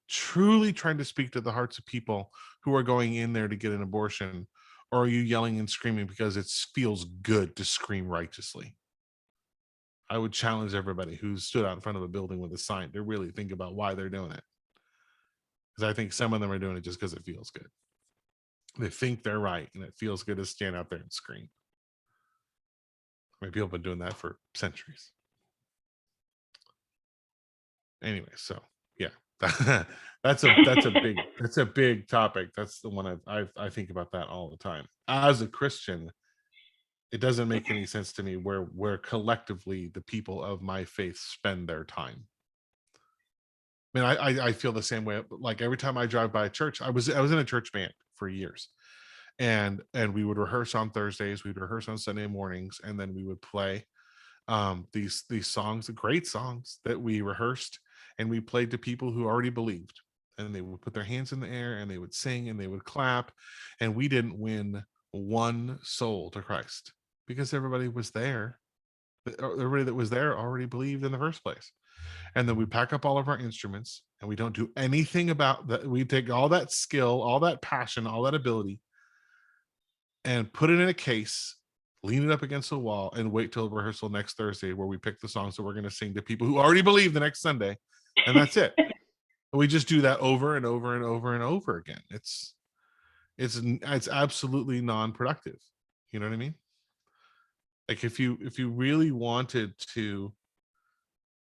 to the hearts of people who are going in there to get an abortion? Or are you yelling and screaming because it feels good to scream righteously? I would challenge everybody who stood out in front of a building with a sign to really think about why they're doing it. Because I think some of them are doing it just because it feels good. They think they're right, and it feels good to stand out there and scream. I mean, people have been doing that for centuries. Anyway, so yeah, that's a big topic. That's the one I think about that all the time. As a Christian, it doesn't make any sense to me where collectively the people of my faith spend their time. I mean, I feel the same way. Like every time I drive by a church, I was in a church band for years, and we would rehearse on Thursdays, we'd rehearse on Sunday mornings, and then we would play these songs, great songs that we rehearsed, and we played to people who already believed, and they would put their hands in the air and they would sing and they would clap, and we didn't win one soul to Christ because everybody was there. Everybody that was there already believed in the first place. And then we pack up all of our instruments and we don't do anything about that. We take all that skill, all that passion, all that ability, and put it in a case, lean it up against the wall, and wait till rehearsal next Thursday where we pick the songs that we're going to sing to people who already believe the next Sunday. And that's it. We just do that over and over and over and over again. It's absolutely non-productive. You know what I mean? Like if you really wanted to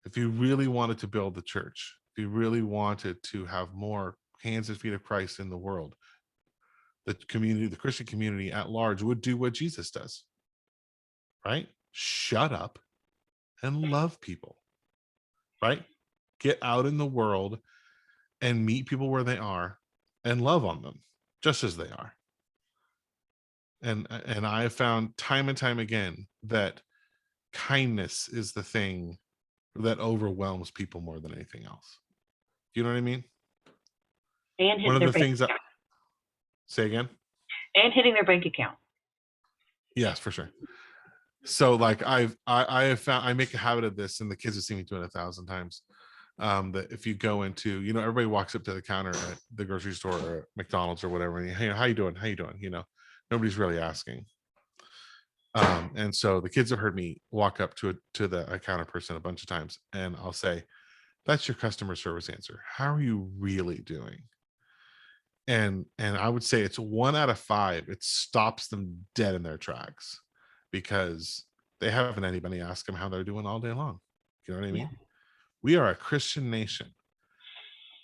build the church, if you really wanted to have more hands and feet of Christ in the world, the community, the Christian community at large would do what Jesus does, right? Shut up and love people, right? Get out in the world and meet people where they are and love on them just as they are. And I have found time and time again that kindness is the thing that overwhelms people more than anything else. Do you know what I mean? And One hit of their the bank things that, say again? and hitting their bank account. Yes, for sure. So like I have found, I make a habit of this, and the kids have seen me do it 1,000 times. That if you go into, everybody walks up to the counter at the grocery store or McDonald's or whatever, and hey, how you doing? How you doing? Nobody's really asking. And so the kids have heard me walk up to the counter person a bunch of times, and I'll say, "That's your customer service answer. How are you really doing?" And I would say it's 1 out of 5. It stops them dead in their tracks because they haven't anybody ask them how they're doing all day long. You know what I mean? Yeah. We are a Christian nation,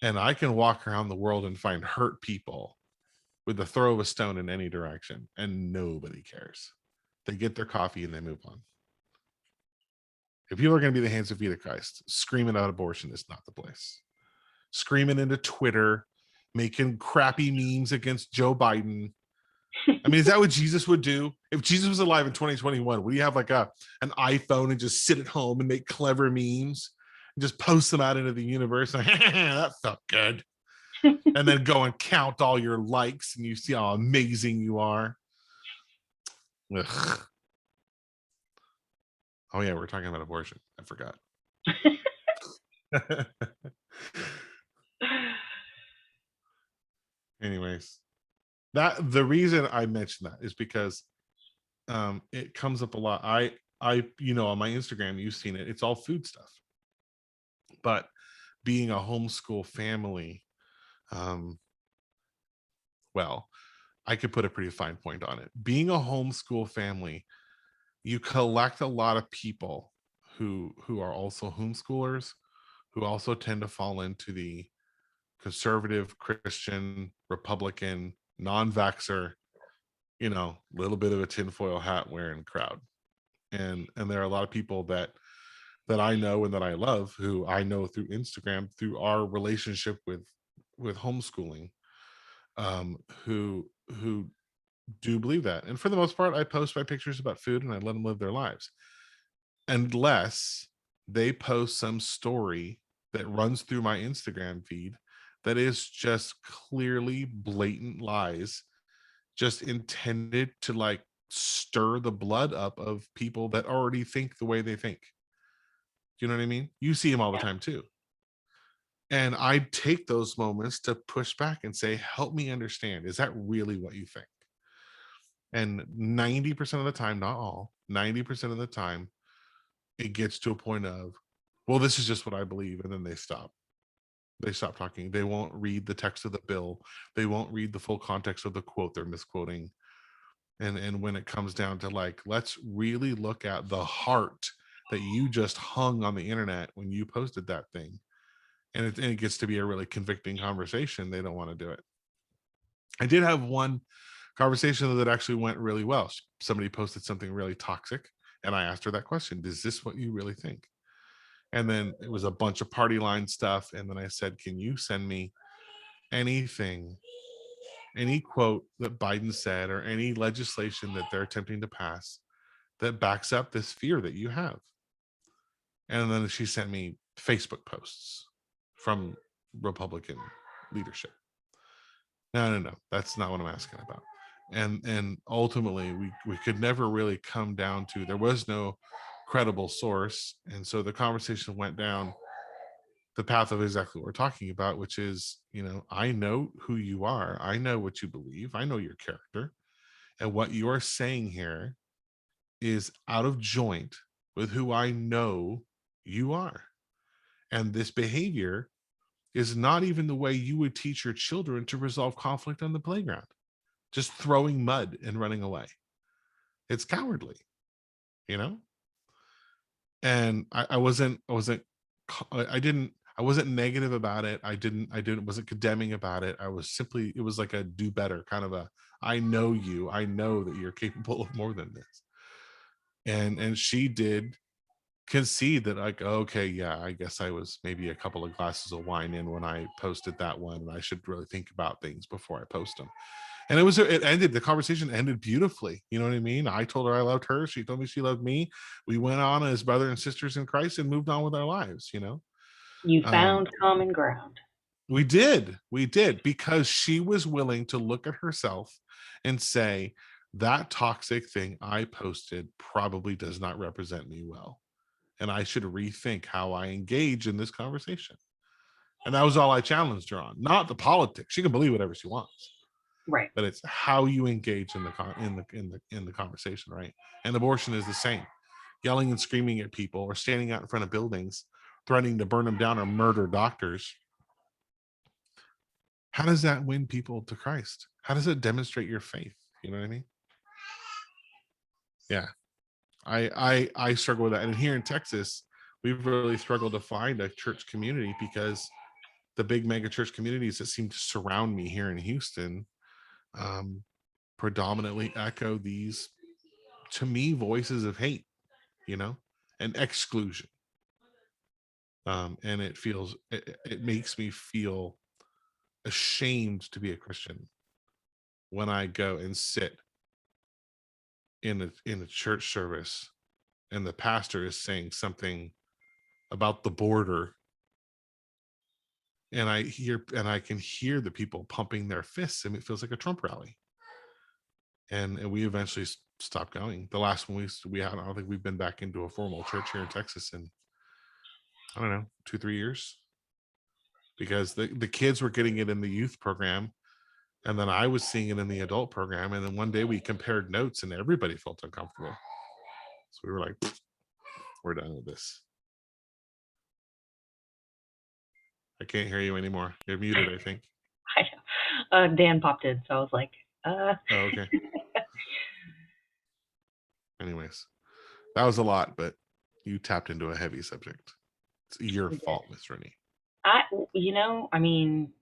and I can walk around the world and find hurt people with the throw of a stone in any direction, and nobody cares. They get their coffee and they move on. If people are going to be the hands and feet of Christ, screaming out abortion is not the place. Screaming into Twitter, making crappy memes against Joe Biden. I mean, is that what Jesus would do? If Jesus was alive in 2021, would he have like an iPhone and just sit at home and make clever memes and just post them out into the universe? And that felt good. And then go and count all your likes and you see how amazing you are. Ugh. Oh yeah, we're talking about abortion. I forgot. Anyways, that the reason I mentioned that is because it comes up a lot. I on my Instagram, you've seen it. It's all food stuff. But being a homeschool family, well, I could put a pretty fine point on it. Being a homeschool family, you collect a lot of people who are also homeschoolers, who also tend to fall into the conservative, Christian, Republican, non-vaxxer, little bit of a tinfoil hat wearing crowd. And there are a lot of people that I know and that I love, who I know through Instagram, through our relationship with homeschooling, who do believe that. And for the most part, I post my pictures about food and I let them live their lives, unless they post some story that runs through my Instagram feed that is just clearly blatant lies, just intended to like stir the blood up of people that already think the way they think. Do you know what I mean? You see them all the time too. And I take those moments to push back and say, help me understand. Is that really what you think? And 90% of the time, not all, 90% of the time, it gets to a point of, well, this is just what I believe, and then they stop. They stop talking. They won't read the text of the bill. They won't read the full context of the quote they're misquoting. And when it comes down to, like, let's really look at the heart that you just hung on the internet when you posted that thing, and it gets to be a really convicting conversation, they don't want to do it. I did have one conversation that actually went really well. Somebody posted something really toxic, and I asked her that question: is this what you really think? And then it was a bunch of party line stuff, and then I said, can you send me anything, any quote that Biden said, or any legislation that they're attempting to pass that backs up this fear that you have? And then she sent me Facebook posts from Republican leadership. No, that's not what I'm asking about. And ultimately, we could never really come down to, there was no credible source, and so the conversation went down the path of exactly what we're talking about, which is, I know who you are, I know what you believe, I know your character, and what you are saying here is out of joint with who I know you are. And this behavior is not even the way you would teach your children to resolve conflict on the playground, just throwing mud and running away. It's cowardly, you know? And I wasn't negative about it. Wasn't condemning about it. It was like a do better kind of a, I know you, I know that you're capable of more than this. And she did concede that, like, okay, yeah, I guess I was maybe a couple of glasses of wine in when I posted that one, and I should really think about things before I post them. And the conversation ended beautifully. You know what I mean? I told her I loved her. She told me she loved me. We went on as brother and sisters in Christ and moved on with our lives, You Um, found common ground. we did, because she was willing to look at herself and say, that toxic thing I posted probably does not represent me well, and I should rethink how I engage in this conversation. And that was all I challenged her on, not the politics. She can believe whatever she wants, Right. but it's how you engage in the conversation, right? And abortion is the same. Yelling and screaming at people, or standing out in front of buildings, threatening to burn them down or murder doctors. How does that win people to Christ? How does it demonstrate your faith? You know what I mean? Yeah. I struggle with that. And here in Texas, we've really struggled to find a church community, because the big mega church communities that seem to surround me here in Houston um, predominantly echo these, to me, voices of hate, and exclusion. And it makes me feel ashamed to be a Christian when I go and sit in a church service and the pastor is saying something about the border, and I can hear the people pumping their fists, and it feels like a Trump rally. And we eventually stopped going. The last one we had, I don't think we've been back into a formal church here in Texas in, I don't know, 2-3 years, because the kids were getting it in the youth program, and then I was seeing it in the adult program, and then one day we compared notes and everybody felt uncomfortable. So we were like, we're done with this. I can't hear you anymore. You're muted, I think. I know. Dan popped in, so I was like, Oh, okay. Anyways, that was a lot, but you tapped into a heavy subject. It's your fault, Miss Rennie. I mean,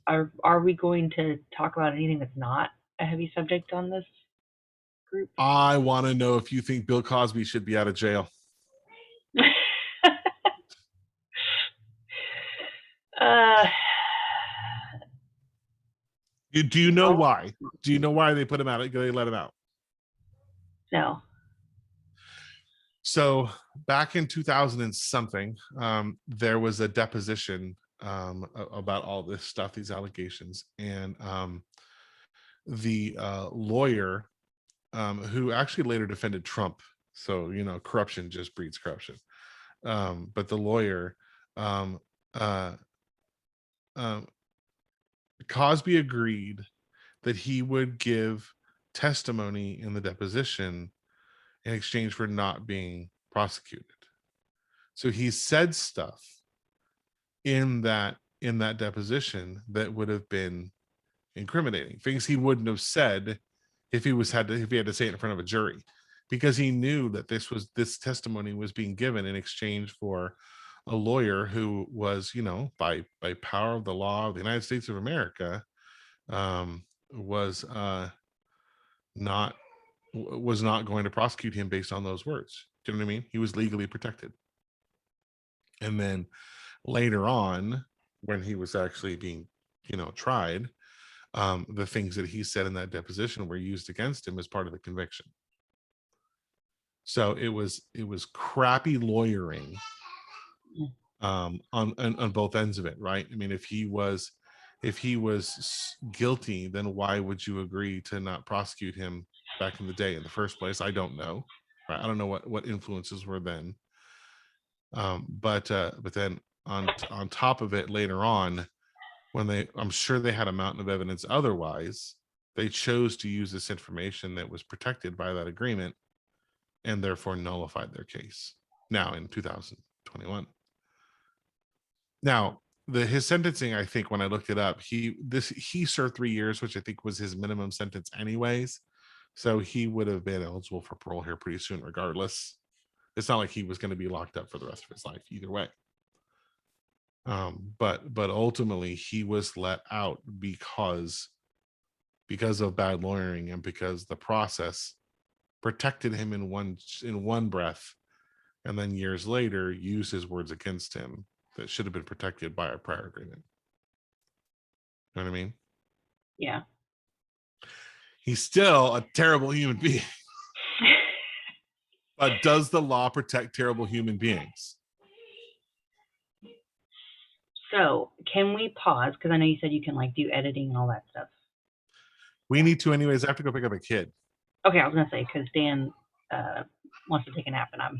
are we going to talk about anything that's not a heavy subject on this group? I want to know if you think Bill Cosby should be out of jail. uh, Do you know why? Do you know why they put him out? They let him out? No. So back in 2000 and something, there was a deposition about all this stuff, these allegations, and the lawyer, who actually later defended Trump. So corruption just breeds corruption. But the lawyer, um, uh, um, Cosby agreed that he would give testimony in the deposition in exchange for not being prosecuted. So he said stuff in that deposition that would have been incriminating, things he wouldn't have said if he had to say it in front of a jury, because he knew that this testimony was being given in exchange for a lawyer who was, by power of the law of the United States of America, was not going to prosecute him based on those words. Do you know what I mean? He was legally protected. And then later on, when he was actually being, tried, the things that he said in that deposition were used against him as part of the conviction. So it was crappy lawyering on both ends of it, right? I mean, if he was guilty, then why would you agree to not prosecute him back in the day in the first place? I don't know, right? I don't know what influences were then. But then on top of it, later on, when I'm sure they had a mountain of evidence otherwise, they chose to use this information that was protected by that agreement and therefore nullified their case now in 2021. Now, his sentencing, I think when I looked it up, he served 3 years, which I think was his minimum sentence anyways. So he would have been eligible for parole here pretty soon regardless. It's not like he was going to be locked up for the rest of his life either way. But ultimately he was let out because of bad lawyering and because the process protected him in one breath, and then years later used his words against him that should have been protected by a prior agreement. You know what I mean? Yeah. He's still a terrible human being. But does the law protect terrible human beings? So can we pause? Because I know you said you can do editing and all that stuff. We need to anyways. I have to go pick up a kid. Okay, I was gonna say because Dan wants to take a nap and I'm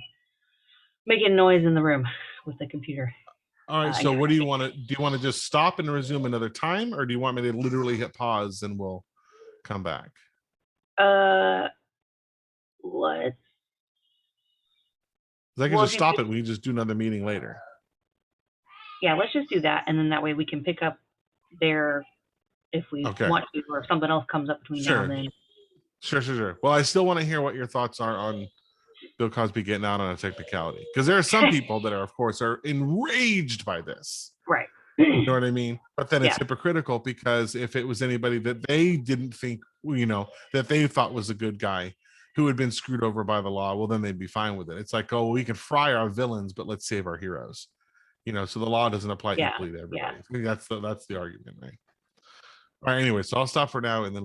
making noise in the room with the computer. All right. So what do you want to? Do you want to just stop and resume another time, or do you want me to literally hit pause and we'll come back? Let's. I can just stop it. We can just do another meeting later. Yeah, let's just do that, and then that way we can pick up there if we want to, or if something else comes up between now and then. Sure. Well, I still want to hear what your thoughts are on Bill Cosby getting out on a technicality, because there are some people that are enraged by this. Right. You know what I mean? But then it's hypocritical, because if it was anybody that they didn't think, that they thought was a good guy who had been screwed over by the law, well, then they'd be fine with it. It's like, oh, we can fry our villains, but let's save our heroes. So the law doesn't apply equally to everybody. Yeah. I think that's the argument, right? All right. Anyway, so I'll stop for now, and then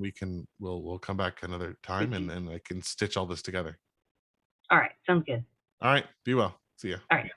we'll come back another time, and I can stitch all this together. All right. Sounds good. All right. Be well. See ya. All right.